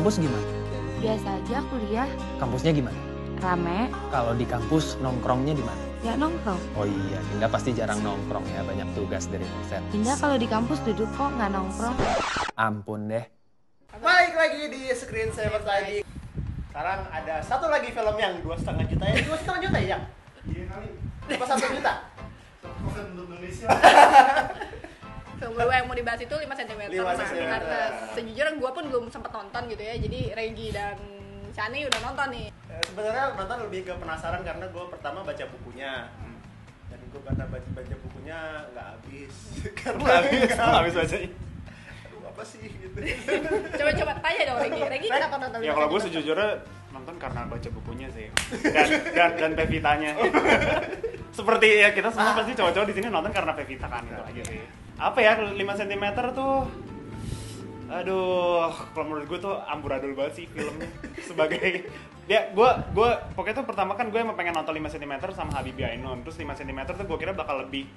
kampus gimana? Biasa aja kuliah, Kampusnya gimana? rame, Kalau di kampus nongkrongnya di mana? ya nongkrong. Oh iya, Dinda pasti jarang nongkrong ya, banyak tugas dari dosen. Dinda kalau di kampus duduk kok nggak nongkrong. Ampun deh. Balik lagi di Screen Saver tadi. Sekarang ada satu lagi film yang 2,5 juta ya? 2,5 juta ya? Iya kali. Apa 1 juta? Bukan untuk Indonesia. Film gue yang mau dibahas itu 5 cm. 5 cm. Karena sejujurnya gue pun belum sempat nonton gitu ya. Jadi Regi dan Shani udah nonton nih. Sebenarnya nonton lebih ke penasaran karena gue pertama baca bukunya. Dan gue karena baca bukunya nggak habis. Karena Nggak habis bacanya. aduh apa sih gitu. Coba tanya dong Regi. Regi kenapa nonton? Ya kalau gue sejujurnya nonton karena baca bukunya sih. Dan Pevitanya. Seperti ya kita semua pasti cowok-cowok di sini nonton karena Pevita kan itu aja sih. Apa ya 5 cm tuh aduh, kalau menurut gue tuh amburadul banget sih filmnya. Sebagai gue pokoknya tuh pertama kan gue emang pengen nonton 5 cm sama Habibie Ainun. Terus 5 cm tuh gue kira bakal lebih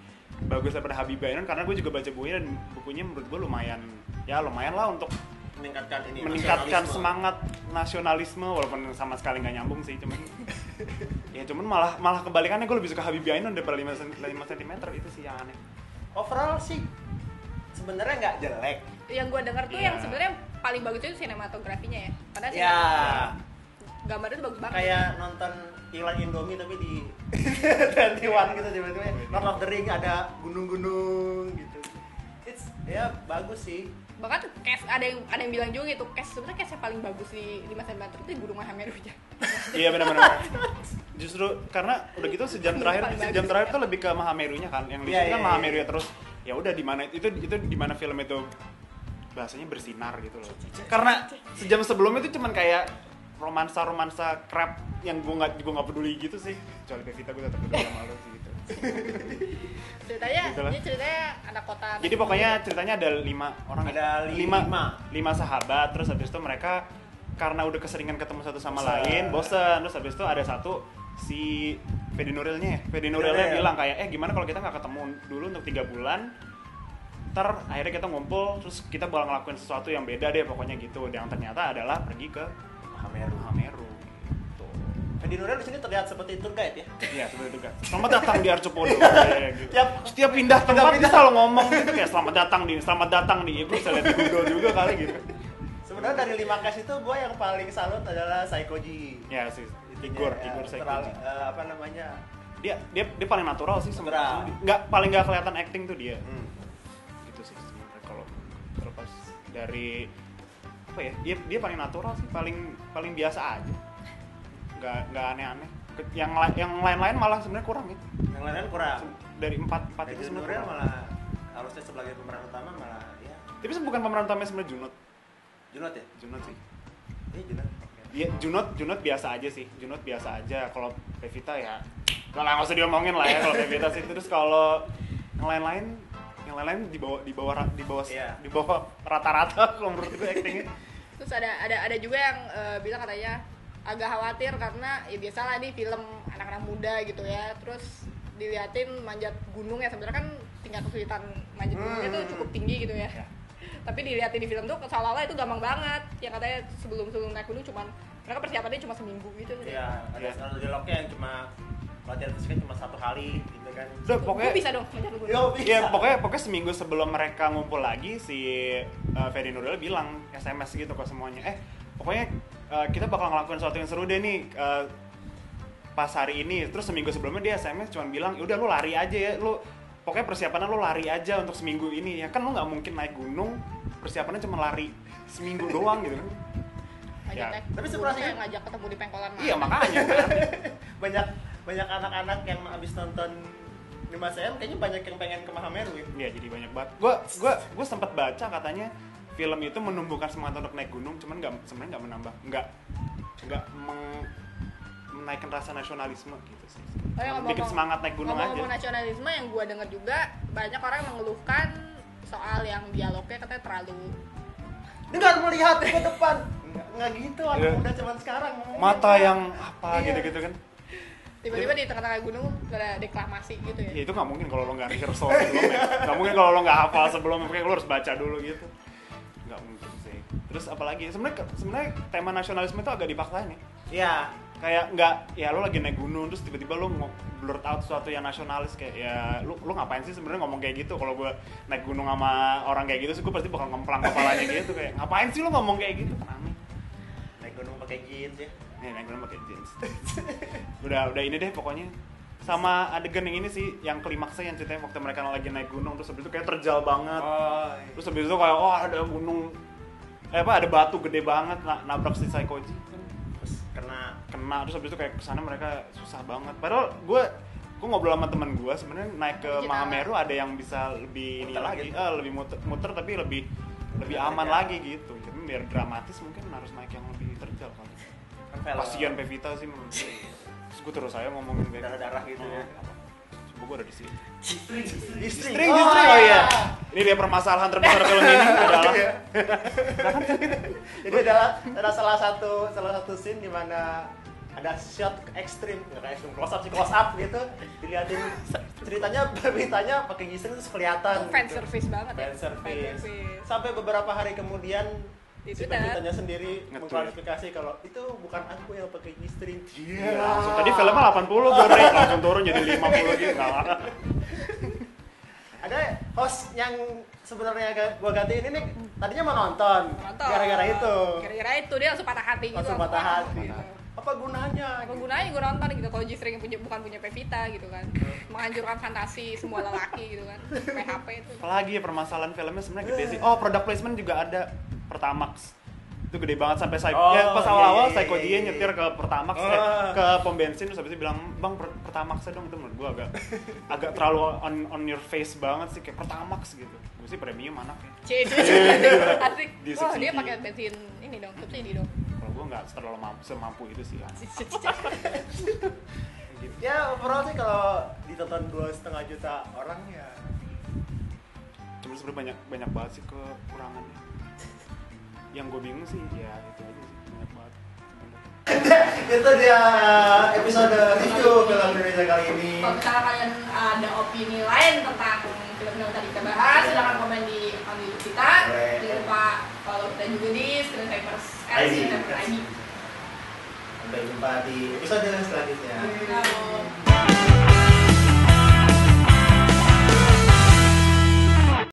bagus daripada Habibie Ainun karena gue juga baca bukunya dan bukunya menurut gue lumayan lah untuk meningkatkan semangat nasionalisme walaupun sama sekali nggak nyambung sih cuman malah kebalikannya gue lebih suka Habibie Ainun daripada 5 cm itu sih yang aneh. Overall sih sebenarnya nggak jelek. Yang gue denger tuh Iya. yang sebenarnya paling bagus itu sinematografinya ya. Padahal Ya, gambarnya tuh bagus banget. kayak nonton iklan Indomie tapi di 21 gitu tiba-tiba Lord of the Ring ada gunung-gunung gitu. Ya bagus sih. Bahkan cast ada yang bilang juga gitu, sebenarnya cast yang paling bagus di 5 cm itu di Gunung Mahameru aja. Iya benar-benar. Justru karena udah gitu sejam terakhir tuh lebih ke Mahamerunya kan, yang lucu kan Mahameru ya terus ya udah di mana itu di mana film itu bahasanya bersinar gitu loh. Karena sejam sebelumnya itu cuman kayak romansa crap yang gue nggak peduli gitu sih. Kecuali Pevita gue tetap peduli sama lo sih gitu. Ceritanya anak kota. Jadi pokoknya ceritanya ada 5 orang. Ada 5 sahabat, terus habis itu mereka karena udah keseringan ketemu satu sama lain, bosen. Terus habis itu ada satu si Fedi Nurilnya bilang kayak gimana kalau kita nggak ketemu dulu untuk 3 bulan, ntar akhirnya kita ngumpul terus kita bakal ngelakuin sesuatu yang beda deh pokoknya gitu. Dan yang ternyata adalah pergi ke Mahameru gitu. Fedi Nuril di sini terlihat seperti tour guide ya. Iya seperti itu kan. Selamat datang di Arcopodo kayak gitu. Setiap pindah tempat dia selalu ngomong gitu kayak selamat datang di. Gue bisa lihat di Google juga kali gitu. Sebenarnya dari 5 cast itu gue yang paling salut adalah Saikoji. Ya sih. Igor Saikoji. Apa namanya? Dia paling natural sih Natural. paling nggak kelihatan acting tuh dia. Gitu sih sebenarnya kalau terlepas dari apa ya dia paling natural sih, paling biasa aja, nggak aneh-aneh. Yang lain-lain malah sebenarnya kurang ya. Yang lain kurang. Dari empat itu Fedi sebenarnya Nuril malah harusnya sebagai pemeran utama malah ya. tapi bukan pemeran utamanya sebenarnya Junot ya? Junot sih. Iya Junot. Iya Junot biasa aja sih. Junot biasa aja. Kalau Pevita ya nggak usah diomongin lah ya kalau Pevita sih. Terus kalau yang lain-lain di bawah rata-rata kalau menurut gue actingnya. Terus ada juga yang bilang katanya agak khawatir karena ya biasalah nih film anak-anak muda gitu ya. Terus diliatin manjat gunung ya, sebenarnya kan tingkat kesulitan manjat gunungnya tuh cukup tinggi gitu ya. Tapi diliatin di film tuh seolah-olah itu gampang banget. Yang katanya sebelum naik gunung cuman mereka persiapannya cuma seminggu gitu. Iya, ada dialognya yang cuma latihan fisiknya cuma 1 kali gitu kan. Udah, pokoknya Gue bisa dong manjat gunung. Yo, bisa. Iya, pokoknya seminggu sebelum mereka ngumpul lagi si Fedi Nuril bilang SMS gitu ke semuanya. Pokoknya kita bakal ngelakuin sesuatu yang seru deh nih pas hari ini. Terus seminggu sebelumnya dia SMS cuma bilang, "Udah lu lari aja ya. Pokoknya persiapannya lu lari aja untuk seminggu ini." Ya kan lu enggak mungkin naik gunung persiapannya cuma lari seminggu doang gitu kan. Tapi sebenarnya ngajak ketemu di pengkolan. Iya, makanya kan. banyak anak-anak yang habis nonton 5 cm kayaknya banyak yang pengen ke Mahameru ya. Iya, jadi banyak banget. Gue sempat baca katanya film itu menumbuhkan semangat untuk naik gunung, cuman sebenarnya nggak menaikkan rasa nasionalisme gitu sih. Bikin semangat naik gunung aja. Ngomong nasionalisme yang gue dengar juga banyak orang mengeluhkan soal yang dialognya katanya terlalu Dengan melihat ke depan. Nggak gitu anak muda zaman sekarang. Mata yang apa gitu kan. tiba-tiba di tengah-tengah gunung ada deklamasi gitu ya. Ya itu nggak mungkin kalau lo nggak rehearsal sebelumnya. Nggak mungkin kalau lo nggak hafal sebelumnya, makanya lo harus baca dulu gitu. Nggak mungkin sih. Terus apalagi sebenarnya tema nasionalisme itu agak dipaksain ya. Iya. Kayak nggak, ya lo lagi naik gunung terus tiba-tiba lo blurt out sesuatu yang nasionalis, kayak ya lo ngapain sih sebenarnya ngomong kayak gitu. Kalau gue naik gunung sama orang kayak gitu sih gue pasti bakal ngemplang kepalanya gitu, kayak ngapain sih lo ngomong kayak gitu, kan aneh. Naik gunung pakai jeans ya. Nih, naik gunung pakai jeans. udah ini deh pokoknya. Sama adegan yang ini sih, yang klimaksnya yang ceritanya waktu mereka lagi naik gunung terus habis itu kayak terjal banget. Iya. Terus habis itu kayak ada gunung ada batu gede banget nabrak si Saikoji. Terus kena terus habis itu kayak kesana mereka susah banget. Padahal gue ngobrol sama teman gue sebenarnya naik ke Mahameru ada yang bisa lebih ini lagi, lebih muter tapi lebih aman lagi gitu. Jadi biar dramatis mungkin harus naik yang lebih terjal kali. Kasian Pevita sih menurut gue. Terus gue terus saya ngomongin darah-darah gitu ya. Coba gue ada di sini. Istri. Oh iya. Ini dia permasalahan terbesar film ini adalah Jadi ada salah satu scene di mana ada shot ekstrim, kayak ekstrim close up gitu, dilihatin beritanya pakai gising terus kelihatan. Fan service banget ya. Fan service. Sampai beberapa hari kemudian si beritanya sendiri Nge-tweet. mengklarifikasi kalau itu bukan aku yang pakai gising. Iya. Langsung tadi filmnya 80 gue rate langsung turun jadi 50 gitu. Enggak. Ada host yang sebenarnya gua gantiin ini tadinya mau nonton. Gara-gara itu. Gara-gara itu dia langsung patah hati gitu. Langsung patah hati. Apa gunanya? Apa gunanya gue nonton gitu kalau G-String bukan punya Pevita gitu kan. Menghancurkan fantasi semua lelaki gitu kan. PHP itu. Apalagi ya permasalahan filmnya sebenarnya gede sih. Oh, product placement juga ada. Pertamax. Itu gede banget sampai pas awal-awal Saikoji nyetir ke Pertamax ke pom bensin terus habis itu bilang, "Bang, Pertamax dong." Itu menurut gua agak terlalu on your face banget sih, kayak Pertamax gitu. Gue sih premium anaknya. Asik. Di Wah, subsidi. dia pakai bensin ini dong, subsidi dong. Kalau gua enggak terlalu semampu itu sih. Ya overall sih kalau ditonton 2,5 juta orang ya. Cuma sebenarnya banyak banget sih kekurangannya. Yang gue bingung sih ya itu aja sih, banyak banget. Itu dia episode review film Indonesia kali ini. Kalau misalnya kalian ada opini lain tentang film-film tadi kita bahas, silahkan komen di akun YouTube kita. Jangan lupa follow kita juga di Screensavers ID. ID. Sampai jumpa di episode selanjutnya. Ciao.